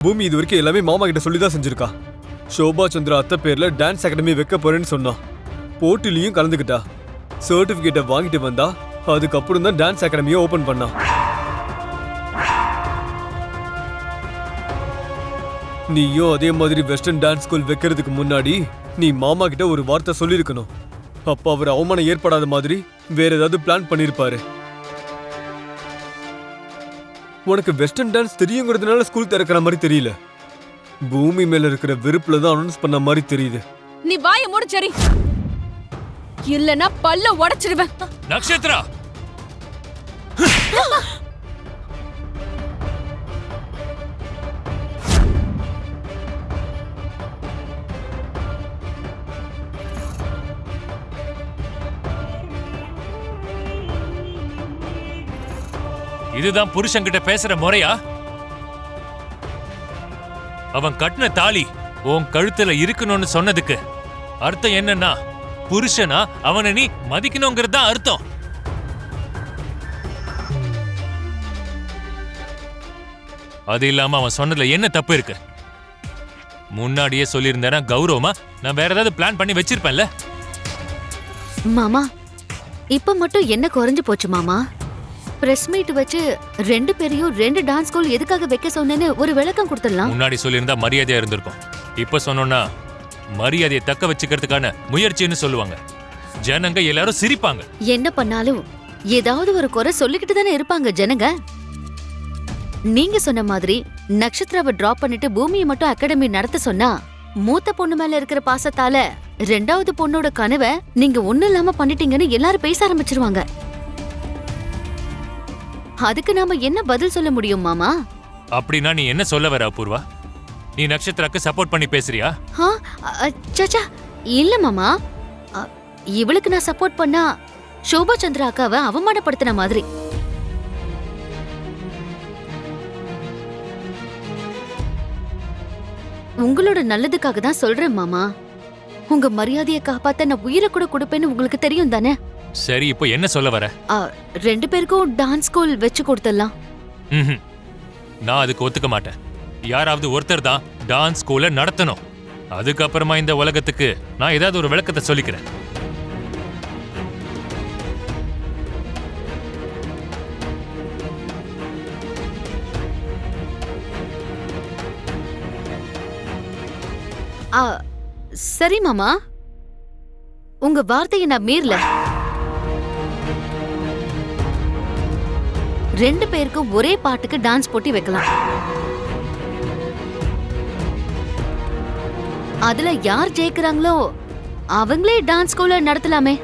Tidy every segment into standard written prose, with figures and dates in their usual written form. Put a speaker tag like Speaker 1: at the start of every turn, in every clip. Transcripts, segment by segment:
Speaker 1: பூமி இது வரைக்கும் எல்லாமே மாமா கிட்ட சொல்லி தான் செஞ்சிருக்கா. ஷோபா சந்திரா அத்தை பேர்ல டான்ஸ் அகாடமி வைக்க போறேன்னு சொன்னா. போட்டிலையும் கலந்துக்கிட்டா. சர்டிபிகேட்டை வாங்கிட்டு வந்தா. அதுக்கப்புறம் தான் டான்ஸ் அகாடமியை ஓபன் பண்ணா. நீயும் அதே மாதிரி வெஸ்டர்ன் டான்ஸ் ஸ்கூல் வைக்கிறதுக்கு முன்னாடி நீ மாமா கிட்ட ஒரு வார்த்தை சொல்லியிருக்கணும். அப்ப அவர் அவமானம் ஏற்படாத மாதிரி வேற ஏதாவது பிளான் பண்ணிருப்பாரு. உனக்கு வெஸ்டர்ன் டான்ஸ் தெரியுங்கிறதுனால ஸ்கூல் திறக்கிற மாதிரி தெரியல. பூமி மேல இருக்கிற வெறுப்புல தான் அனௌன்ஸ் பண்ண மாதிரி தெரியுது.
Speaker 2: நீ வாயை மூடு சரி, இல்லனா பல்ல உடைச்சிடுவேன்.
Speaker 3: நக்ஷத்ரா, இதுதான் புருஷன்கிட்ட பேசுற முறையா? அவன் கட்டின தாலி உன் கழுத்துல இருக்கணும்னு சொன்னதுக்கு அர்த்தம் என்னன்னா, புருஷனா அவனை நீ மதிக்கணுங்கிறது தான் அர்த்தம். அது இல்லாம அவன் சொன்னதுல என்ன தப்பு இருக்கு? முன்னாடியே சொல்லியிருந்தேன்னா கௌரவமா நான் வேற ஏதாவது பிளான் பண்ணி வச்சிருப்பேன்ல.
Speaker 4: மாமா, இப்ப மட்டும் என்ன குறைஞ்சு போச்சு மாமா? பிரஸ் மீட் வச்சு 2 பேரையும் 2 டான்ஸ் ஸ்கூல் எதுக்காக வைக்க சொன்னேன்னு ஒரு விளக்கம் கொடுத்துடலாம்.
Speaker 3: முன்னாடி சொல்லியிருந்தா மரியாதையா இருந்திருக்கும். இப்ப சொன்னோம்னா மரியாதையை தக்க வச்சுக்கிறதுக்கான முயற்சின்னு சொல்லுவாங்க. ஜனங்க எல்லாரும் சிரிப்பாங்க.
Speaker 4: என்ன பண்ணாலும் ஏதாவது ஒரு குறை சொல்லிக்கிட்டு தானே இருப்பாங்க ஜனங்க. நீங்க சொன்ன மாதிரி நட்சத்திராவை டிராப் பண்ணிட்டு பூமியை மட்டும் அகாடமி நடத்த சொன்னா, மூத்த பொண்ணு மேல இருக்கிற பாசத்தால 2வது பொண்ணோட கனவை நீங்க ஒண்ணும் இல்லாம பண்ணிட்டீங்கன்னு எல்லாரும் பேச ஆரம்பிச்சிருவாங்க. அதுக்கு நாம என்ன பதில் சொல்ல முடியும் மாமா?
Speaker 3: அப்படின்னா நீ என்ன சொல்ல வர அபூர்வா? நீ நட்சத்திராக்கு சப்போர்ட் பண்ணி பேசுறியா?
Speaker 4: சச்சா, இல்ல மாமா. இவளுக்கு நான் சப்போர்ட் பண்ணா ஷோபா சந்திரா அக்காவை அவமானப்படுத்தின மாதிரி. உங்களோட நல்லதுக்காக தான் சொல்றேன் மாமா. உங்க மரியாதையை காப்பாத்த நான் உயிரை கூட கொடுப்பேன்னு உங்களுக்கு தெரியும் தானே?
Speaker 3: சரி, இப்போ என்ன சொல்ல வர?
Speaker 4: 2 பேருக்கும் டான்ஸ் ஸ்கூல் வச்சு கொடுத்துடலாம்.
Speaker 3: நான் அதுக்கு ஒத்துக்க மாட்டேன். யாராவது ஒருத்தர் தான் டான்ஸ் ஸ்கூலை நடத்தணும். அதுக்கப்புறமா இந்த உலகத்துக்கு நான் ஏதாவது ஒரு விளக்கத்தை சொல்லிக்கிறேன்.
Speaker 4: சரி மாமா, உங்க வார்த்தையை நான் மீறல. 2 பேருக்கும் ஒரே பாட்டுக்கு டான்ஸ் போட்டி வைக்கலாம். அதுல யார் ஜெயிக்கிறாங்களோ அவங்களே டான்ஸ் ஸ்கூல நடத்தலாமே.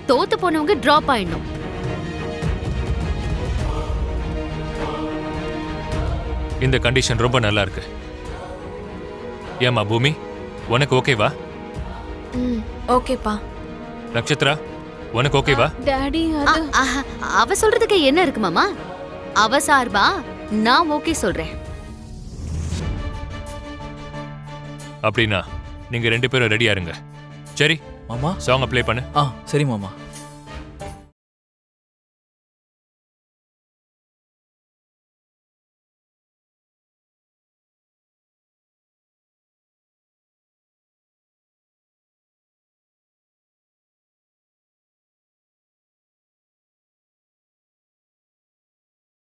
Speaker 4: தோத்து போனவங்க டிராப் ஆயிடணும்.
Speaker 3: இந்த கண்டிஷன் ரொம்ப நல்லா இருக்கு. ஏமா பூமி, உனக்கு ஓகேவா?
Speaker 2: ஓகேப்பா.
Speaker 3: நட்சத்திரா, உனக்கு ஓகேவா?
Speaker 2: டாடி,
Speaker 4: அவ சொல்றதுக்கு என்ன இருக்கு மாமா? அவ சார்பா நான் ஓகே சொல்றேன்.
Speaker 3: அப்படின்னா நீங்க 2 பேரும் ரெடியா இருங்க. சரி
Speaker 5: மாமா,
Speaker 3: சாங் ப்ளே பண்ணு.
Speaker 5: சரி மாமா.